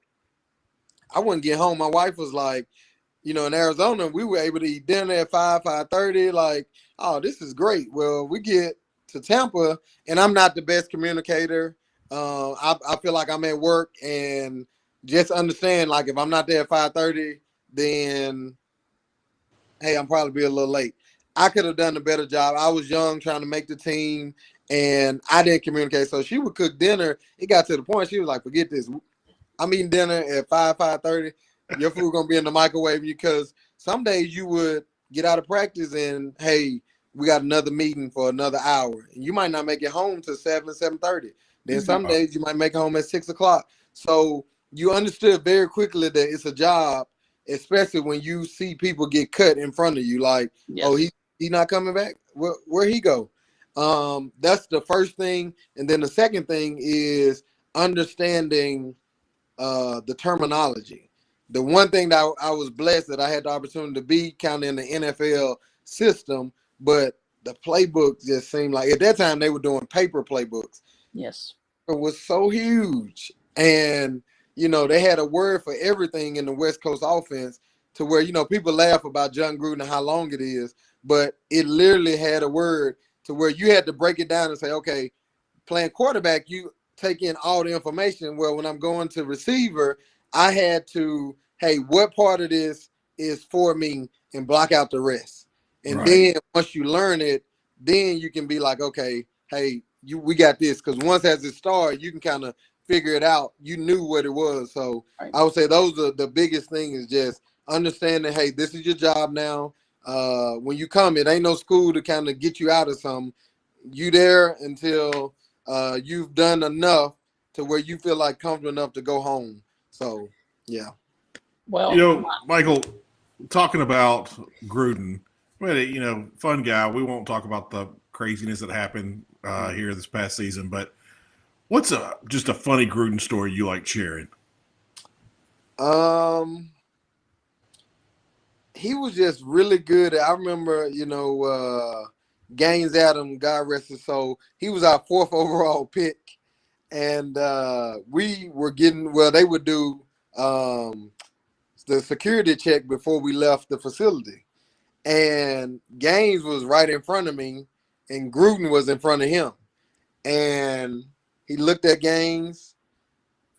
I wouldn't get home. My wife was like, in Arizona, we were able to eat dinner at 5:30. Like, oh, this is great. Well, we get to Tampa, and I'm not the best communicator. I feel like I'm at work, and just understand, like, if I'm not there at 5:30, then, hey, I'm probably be a little late. I could have done a better job. I was young, trying to make the team, and I didn't communicate. So she would cook dinner. It got to the point she was like, forget this. I'm eating dinner at 5:30. Your food going to be in the microwave, because some days you would get out of practice and, hey, we got another meeting for another hour. And you might not make it home till 7:30. Then some days you might make it home at 6 o'clock. So you understood very quickly that it's a job. especially when you see people get cut in front of you, like, Yes. oh, he not coming back. Where he go? That's the first thing, and then the second thing is understanding the terminology. The one thing that I was blessed that I had the opportunity to be kind of in the NFL system, but the playbook just seemed like at that time they were doing paper playbooks. Yes. It was so huge. And, they had a word for everything in the West Coast offense to where, people laugh about John Gruden and how long it is, but it literally had a word to where you had to break it down and say, okay, playing quarterback, you take in all the information. Well, when I'm going to receiver, I had to, hey, what part of this is for me and block out the rest. And Right. then once you learn it, then you can be like, okay, hey, we got this. Because once as it started, you can kind of figure it out. You knew what it was. So Right. I would say those are the biggest thing is just understanding, hey, this is your job now. When you come, it ain't no school to kind of get you out of something. You there until you've done enough to where you feel like comfortable enough to go home. So, yeah. Well, Michael, talking about Gruden, fun guy. We won't talk about the craziness that happened here this past season, but what's just a funny Gruden story you like sharing? He was just really good. I remember, Gaines Adam, God rest his soul. He was our 4th overall pick. And we were they would do the security check before we left the facility. And Gaines was right in front of me, and Gruden was in front of him. And he looked at Gaines.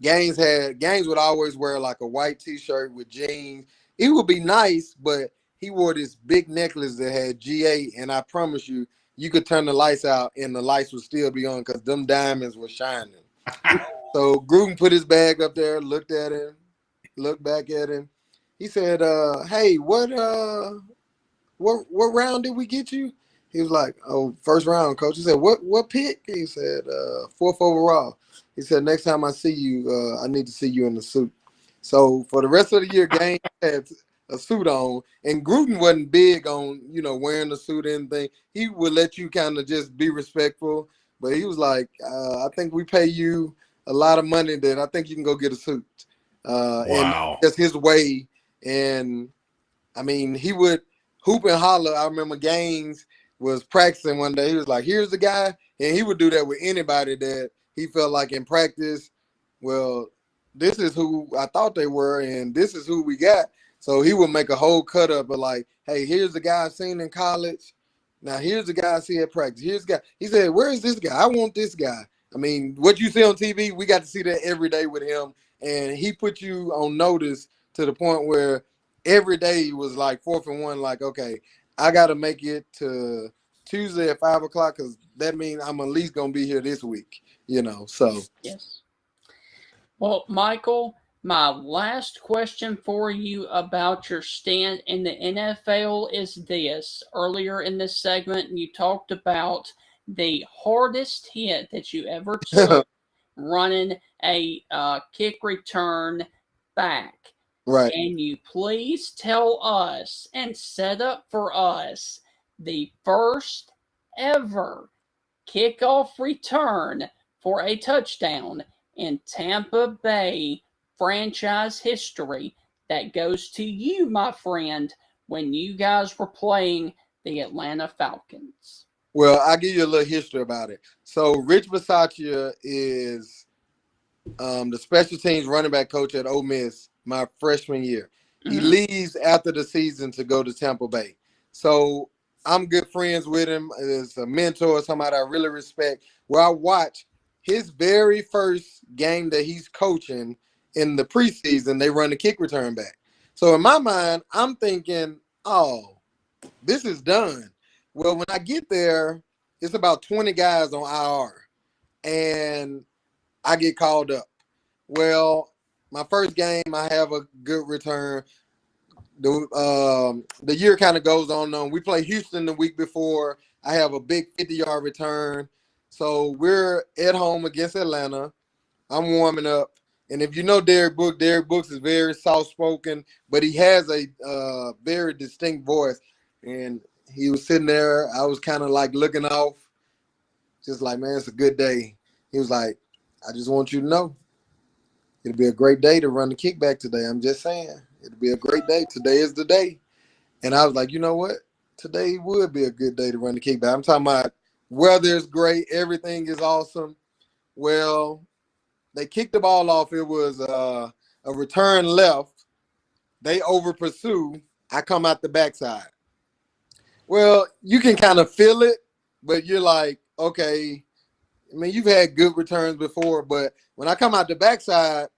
Gaines would always wear like a white T-shirt with jeans. He would be nice, but he wore this big necklace that had GA, and I promise you, you could turn the lights out and the lights would still be on because them diamonds were shining. So Gruden put his bag up there, looked at him, looked back at him. He said, hey, what round did we get you? He was like, oh, 1st round, coach. He said, what pick? He said, 4th overall. He said, next time I see you, I need to see you in the suit. So for the rest of the year, Gaines had a suit on, and Gruden wasn't big on, wearing the suit or anything. He would let you kind of just be respectful, but he was like, I think we pay you a lot of money that I think you can go get a suit. Wow. And that's his way. And I mean, he would hoop and holler. I remember Gaines was practicing one day. He was like, here's the guy. And he would do that with anybody that he felt like in practice, well, this is who I thought they were, and this is who we got. So he would make a whole cut up of like, hey, here's the guy I seen in college. Now here's the guy I see at practice. Here's the guy. He said, where is this guy? I want this guy. I mean, what you see on TV, we got to see that every day with him. And he put you on notice to the point where every day was like 4th and 1, like, okay, I got to make it to Tuesday at 5 o'clock because that means I'm at least going to be here this week, so. Yes. Well, Michael, my last question for you about your stint in the NFL is this. Earlier in this segment, you talked about the hardest hit that you ever took running a kick return back. Right. Can you please tell us and set up for us the first ever kickoff return for a touchdown in Tampa Bay franchise history that goes to you, my friend, when you guys were playing the Atlanta Falcons? Well, I'll give you a little history about it. So Rich Bisaccia is the special teams running back coach at Ole Miss my freshman year. He leaves after the season to go to Tampa Bay. So I'm good friends with him as a mentor, somebody I really respect, where I watch his very first game that he's coaching in the preseason, they run the kick return back. So in my mind, I'm thinking, oh, this is done. Well, when I get there, it's about 20 guys on IR, and I get called up. Well, my first game, I have a good return. The year kind of goes on. We play Houston the week before. I have a big 50-yard return. So we're at home against Atlanta. I'm warming up. And if you know Derek Brooks is very soft-spoken, but he has a very distinct voice. And he was sitting there. I was kind of like looking off, just like, man, it's a good day. He was like, I just want you to know, it'll be a great day to run the kickback today. I'm just saying, it'll be a great day. Today is the day. And I was like, you know what? Today would be a good day to run the kickback. I'm talking about weather is great. Everything is awesome. Well, they kicked the ball off. It was a return left. They over pursue. I come out the backside. Well, you can kind of feel it, but you're like, okay. I mean, you've had good returns before, but when I come out the backside,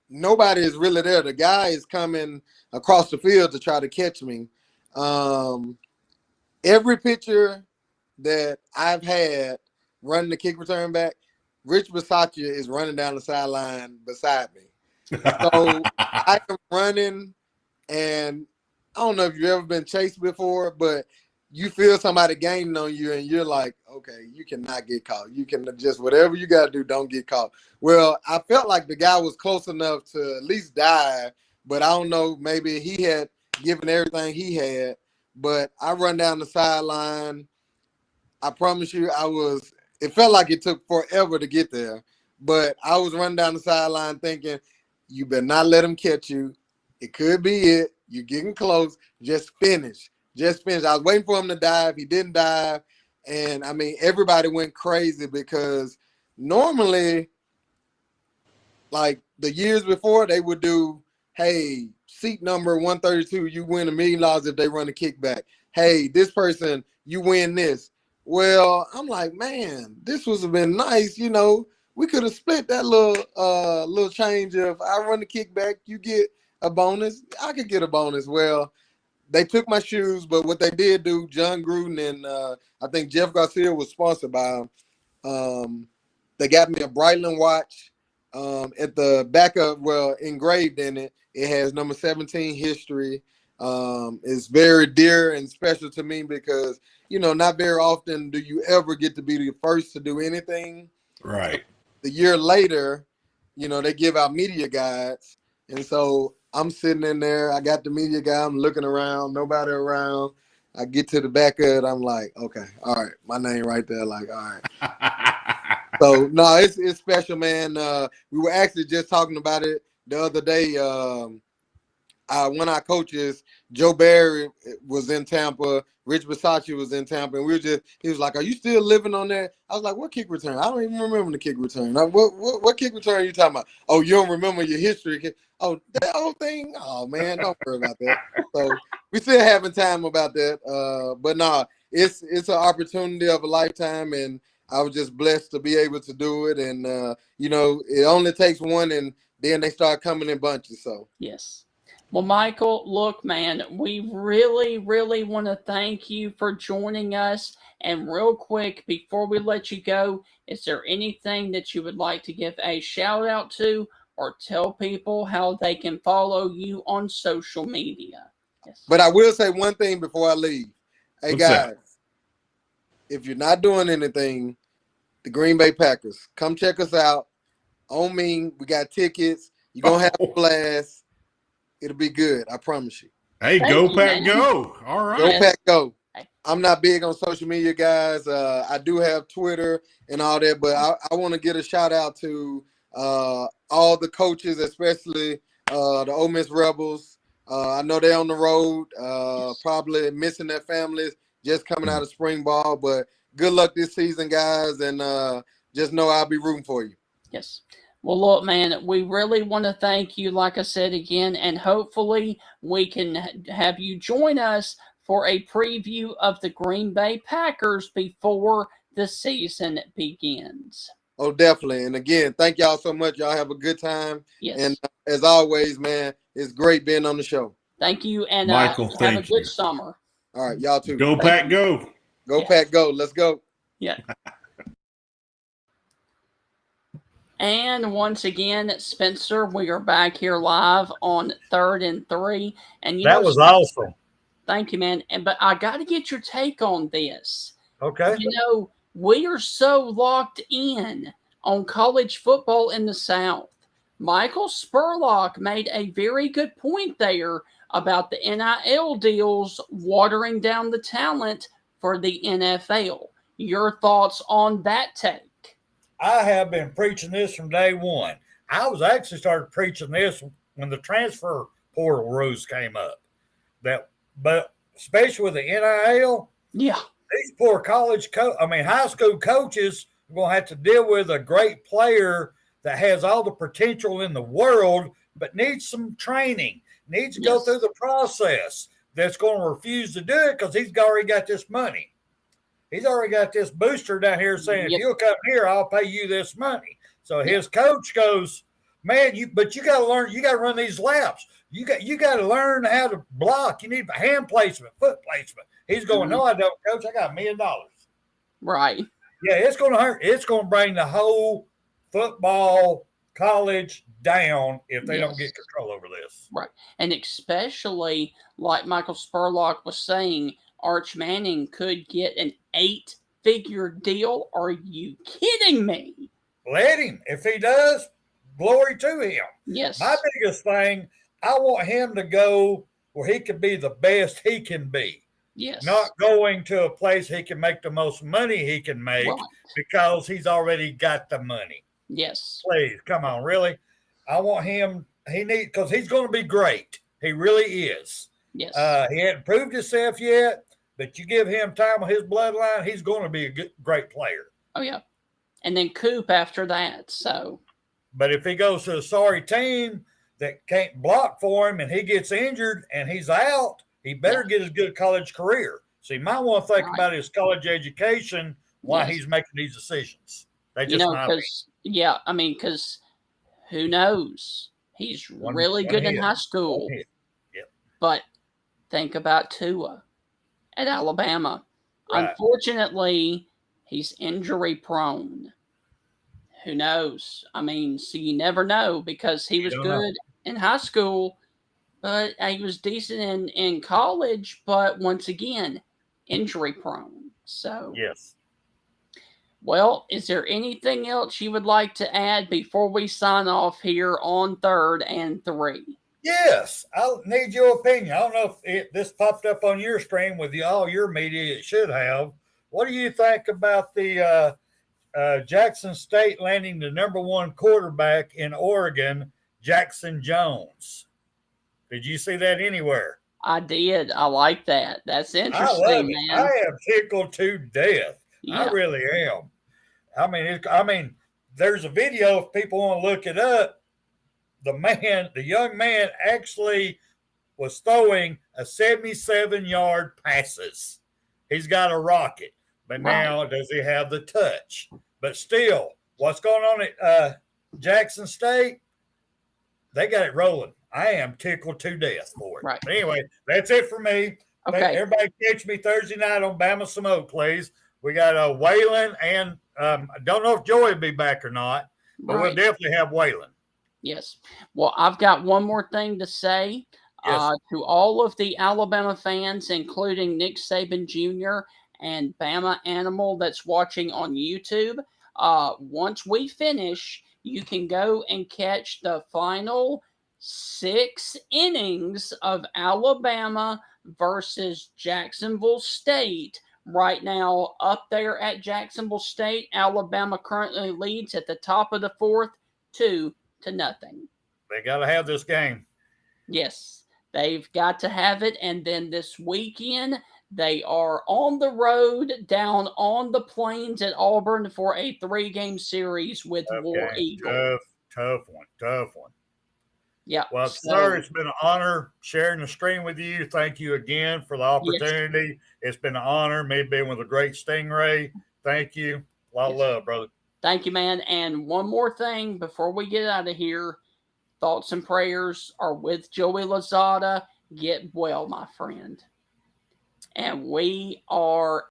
nobody is really there. The guy is coming across the field to try to catch me. Every picture that I've had running the kick return back, Rich Bisaccia is running down the sideline beside me. So I am running, and I don't know if you've ever been chased before, but you feel somebody gaining on you, and you're like, okay, you cannot get caught. You can just, whatever you got to do, don't get caught. Well, I felt like the guy was close enough to at least dive, but I don't know, maybe he had given everything he had. But I run down the sideline. I promise you, it felt like it took forever to get there, but I was running down the sideline thinking, you better not let him catch you. It could be it. You're getting close. Just finish. Just finish. I was waiting for him to dive. He didn't dive. And, I mean, everybody went crazy because normally, like the years before, they would do, hey, seat number 132, you win $1 million if they run a kickback. Hey, this person, you win this. Well, I'm like, man, this would have been nice. You know, we could have split that little change. If I run the kickback, you get a bonus. I could get a bonus. Well, they took my shoes, but what they did do, John Gruden and I think Jeff Garcia was sponsored by them. They got me a Breitling watch. At the back of, well, engraved in it, it has number 17 history. It's very dear and special to me because, you know, not very often do you ever get to be the first to do anything. Right. The year later, you know, they give out media guides. And so I'm sitting in there. I got the media guide. I'm looking around. Nobody around. I get to the back of it. I'm like, okay, all right. My name right there. Like, all right. So, no, it's special, man. We were actually just talking about it the other day. One of our coaches, Joe Barry, was in Tampa. Rich Bisaccia was in Tampa. And he was like, are you still living on there? I was like, what kick return? I don't even remember the kick return. Like, what kick return are you talking about? Oh, you don't remember your history? Oh, that whole thing? Oh, man, don't worry about that. So we still having time about that. But no, it's an opportunity of a lifetime, and I was just blessed to be able to do it. And, you know, it only takes one, and then they start coming in bunches. So, yes. Well, Michael, look, man, we really, really want to thank you for joining us. And real quick, before we let you go, is there anything that you would like to give a shout out to or tell people how they can follow you on social media? Yes. But I will say one thing before I leave. Hey, What's guys, that? if you're not doing anything, the Green Bay Packers, come check us out. On me, we got tickets. You're going to have a blast. It'll be good. I promise you. Hey, Thank go you, Pack, man. go. All right. Go Yes. Pack, go. I'm not big on social media, guys. I do have Twitter and all that, but I want to get a shout out to all the coaches, especially the Ole Miss Rebels. I know they're on the road, probably missing their families, just coming out of spring ball. But good luck this season, guys, and just know I'll be rooting for you. Yes. Well, look, man, we really want to thank you, like I said again, and hopefully we can have you join us for a preview of the Green Bay Packers before the season begins. Oh, definitely. And again, thank y'all so much. Y'all have a good time. Yes. And as always, man, it's great being on the show. Thank you, and Michael, have thank a good you. summer. All right, y'all too. Go Pack, go. Go Yes. Pack, go. Let's go. Yeah. And once again, Spencer, we are back here live on 3rd and 3. And That was awesome. Thank you, man. But I got to get your take on this. Okay. You know, we are so locked in on college football in the South. Michael Spurlock made a very good point there about the NIL deals watering down the talent for the NFL. Your thoughts on that take? I have been preaching this from day one. I was actually started preaching this when the transfer portal rules came up. But especially with the NIL, yeah, these poor high school coaches are going to have to deal with a great player that has all the potential in the world, but needs some training, needs to go through the process. That's going to refuse to do it because he's already got this money. He's already got this booster down here saying, if you'll come here, I'll pay you this money. So his coach goes, man, you got to learn, you got to run these laps. You got to learn how to block. You need hand placement, foot placement. He's going, no, I don't, coach. I got $1 million. Right. Yeah, it's going to hurt. It's going to bring the whole football college down if they don't get control over this. Right. And especially, like Michael Spurlock was saying, Arch Manning could get an 8-figure deal. Are you kidding me? Let him. If he does, glory to him. Yes. My biggest thing, I want him to go where he can be the best he can be. Yes. Not going to a place he can make the most money he can make because he's already got the money. Yes. Please, come on, really. I want him, because he's going to be great. He really is. Yes. He hadn't proved himself yet, but you give him time with his bloodline, he's going to be a great player. Oh, yeah. And then Coop after that, so. But if he goes to a sorry team that can't block for him and he gets injured and he's out, he better get a good college career. So you might want to think about his college education while he's making these decisions. They just because who knows? He's really good in high school. Yep. But think about Tua at Alabama. Right. Unfortunately, he's injury prone. Who knows? I mean, so you never know because he was good in high school, but he was decent in college. But once again, injury prone. So yes. Well, is there anything else you would like to add before we sign off here on 3rd and 3? Yes, I need your opinion. I don't know if this popped up on your stream with all your media. It should have. What do you think about the Jackson State landing the #1 quarterback in Oregon, Jackson Jones? Did you see that anywhere? I did. I like that. That's interesting, I love it. man. I am tickled to death. Yeah. I really am. I mean, there's a video if people want to look it up. The young man actually was throwing a 77-yard passes. He's got a rocket, but now does he have the touch? But still, what's going on at Jackson State? They got it rolling. I am tickled to death for it. Right. But anyway, that's it for me. Okay. Everybody catch me Thursday night on Bama Smoke, please. We got Waylon and I don't know if Joey will be back or not, but we'll definitely have Waylon. Yes. Well, I've got one more thing to say to all of the Alabama fans, including Nick Saban Jr. and Bama Animal that's watching on YouTube. Once we finish, you can go and catch the final 6 innings of Alabama versus Jacksonville State. Right now, up there at Jacksonville State, Alabama currently leads at the top of the 4th, 2-0. They got to have this game. Yes, they've got to have it. And then this weekend, they are on the road down on the plains at Auburn for a 3-game series with War Eagle. Tough one. Yeah. Well, sir, it's been an honor sharing the screen with you. Thank you again for the opportunity. Yes. It's been an honor, me being with a great Stingray. Thank you. A lot of love, brother. Thank you, man. And one more thing before we get out of here. Thoughts and prayers are with Joey Lozada. Get well, my friend. And we are